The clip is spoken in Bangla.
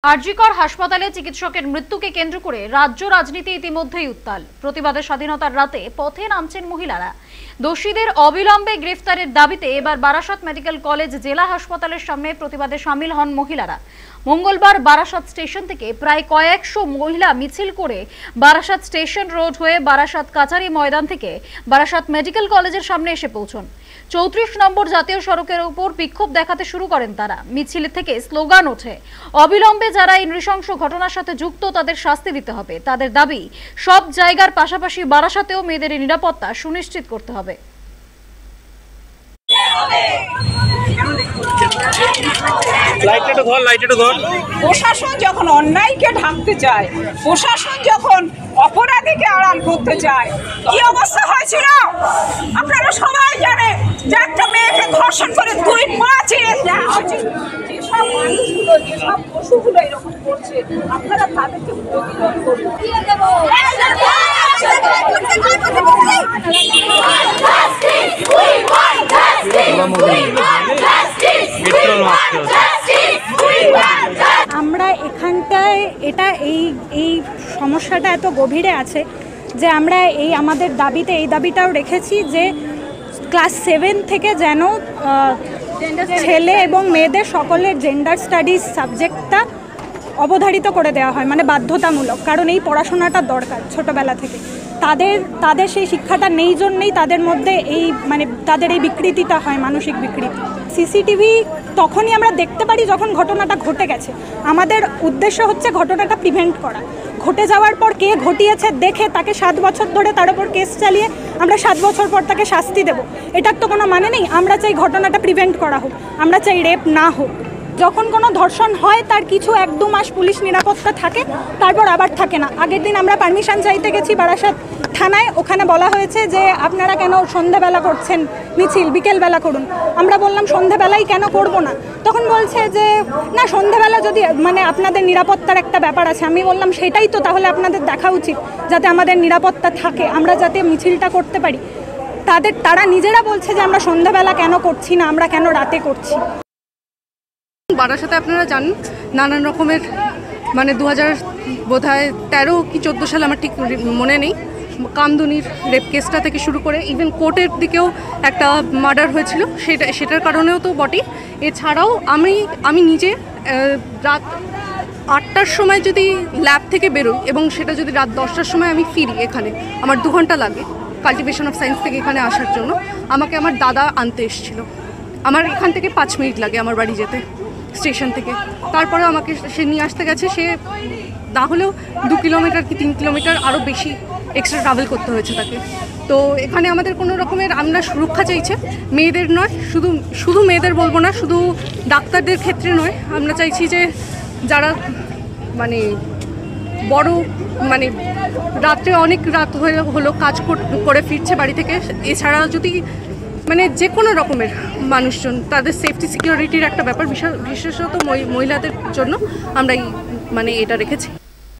আরজিকর হাসপাতালে চিকিৎসকের মৃত্যুকে কেন্দ্র করে রাজ্য রাজনীতি ইতিমধ্যেই উত্তাল। প্রতিবাদে স্বাধীনতার রাতে পথে নামছেন মহিলারা। দোষীদের অবিলম্বে গ্রেফতারের দাবিতে এবার বারাসাত মেডিকেল কলেজ জেলা হাসপাতালের সামনে প্রতিবাদে সামিল হন মহিলারা। মঙ্গলবার বারাসাত স্টেশন থেকে প্রায় কয়েকশো মহিলা মিছিল করে বারাসাত স্টেশন রোড হয়ে বারাসাত কাচারি ময়দান থেকে বারাসাত মেডিকেল কলেজের সামনে এসে পৌঁছন। 34 নম্বর জাতীয় সড়কের উপর বিক্ষোভ দেখাতে শুরু করেন তারা। মিছিল থেকে স্লোগান ওঠে, অবিলম্বে যারা এই নৃশংস ঘটনার সাথে যুক্ত তাদের শাস্তি দিতে হবে। তাদের দাবি, সব জায়গার পাশাপাশি বারাসাতেও মেয়েদের নিরাপত্তা সুনিশ্চিত করতে হবে। প্রশাসন যখন অন্যায়কে ঢাকতে চায়, প্রশাসন যখন অপরাধীকে আড়াল করতে চায়, কি অবস্থা হয়েছিল আপনারা সবাই জানেন। যে একটা মেয়েকে ধর্ষণ করে 2 পা ছিঁড়ে দেওয়া হয়েছে। যেসব মানুষগুলো, যেসব পশুগুলো এরকম করছে, আপনারা তাদেরকে প্রতিরোধ করুন। আমরা এখানটায় এই সমস্যাটা এত গভীরে আছে যে আমরা আমাদের দাবিতে এই দাবিটাও রেখেছি যে ক্লাস 7 থেকে যেন ছেলে এবং মেয়েদের সকলের জেন্ডার স্টাডিজ সাবজেক্টটা অবধারিত করে দেওয়া হয়, মানে বাধ্যতামূলক। কারণ এই পড়াশোনাটা দরকার ছোটোবেলা থেকে। তাদের সেই শিক্ষাটা নেই জন্যেই তাদের মধ্যে তাদের এই বিকৃতিটা হয়, মানসিক বিকৃতি। সিসিটিভি তখনই আমরা দেখতে পারি যখন ঘটনাটা ঘটে গেছে। আমাদের উদ্দেশ্য হচ্ছে ঘটনাটা প্রিভেন্ট করা। ঘটে যাওয়ার পর কে ঘটিয়েছে দেখে তাকে 7 বছর ধরে তার উপর কেস চালিয়ে আমরা 7 বছর পর তাকে শাস্তি দেব, এটার তো কোনো মানে নেই। আমরা চাই ঘটনাটা প্রিভেন্ট করা হোক, আমরা চাই রেপ না হোক। যখন কোনো ধর্ষণ হয় তার কিছু 1-2 মাস পুলিশ নিরাপত্তা থাকে, তারপর আবার থাকে না। আগের দিন আমরা পারমিশন চাইতে গেছি বারাসাত থানায়, ওখানে বলা হয়েছে যে আপনারা কেন সন্ধ্যাবেলা করছেন মিছিল, বিকেলবেলা করুন। আমরা বললাম সন্ধ্যাবেলায় কেন করব না, তখন বলছে যে না সন্ধ্যাবেলা যদি আপনাদের নিরাপত্তার একটা ব্যাপার আছে। আমি বললাম সেটাই তো তাহলে আপনাদের দেখা উচিত, যাতে আমাদের নিরাপত্তা থাকে, আমরা যাতে মিছিলটা করতে পারি। তারা নিজেরা বলছে যে আমরা সন্ধ্যাবেলা কেন করছি না, আমরা কেন রাতে করছি। বারাসাতে আপনারা জানেন নানান রকমের 2013 কি 14 সালে আমার ঠিক মনে নেই, কামদুনির রেপ কেসটা থেকে শুরু করে ইভেন কোর্টের দিকেও একটা মার্ডার হয়েছিল, সেটার কারণেও তো বটেই। এছাড়াও আমি নিজে রাত 8টার সময় যদি ল্যাব থেকে বেরোই এবং সেটা যদি রাত 10টার সময় আমি ফিরি, এখানে আমার 2 ঘন্টা লাগে কাল্টিভেশন অফ সায়েন্স থেকে এখানে আসার জন্য। আমাকে আমার দাদা আনতে এসেছিলো, আমার এখান থেকে 5 মিনিট লাগে আমার বাড়ি যেতে স্টেশন থেকে। তারপরে আমাকে সে নিয়ে আসতে গেছে, সে না হলেও 2 কিলোমিটার কি 3 কিলোমিটার আরও বেশি এক্সট্রা ট্রাভেল করতে হয়েছে তাকে। তো এখানে আমাদের কোনো রকমের আমরা সুরক্ষা চাইছে, মেয়েদের নয়, শুধু মেয়েদের বলবো না, শুধু ডাক্তারদের ক্ষেত্রে নয়। আমরা চাইছি যে যারা বড় রাত্রে অনেক রাত হলো কাজ করে ফিরছে বাড়ি থেকে, এছাড়া যদি যে কোনো রকমের মানুষজন, তাদের সেফটি সিকিউরিটির একটা ব্যাপার, বিশেষত মহিলাদের জন্য আমরা এটা রেখেছি।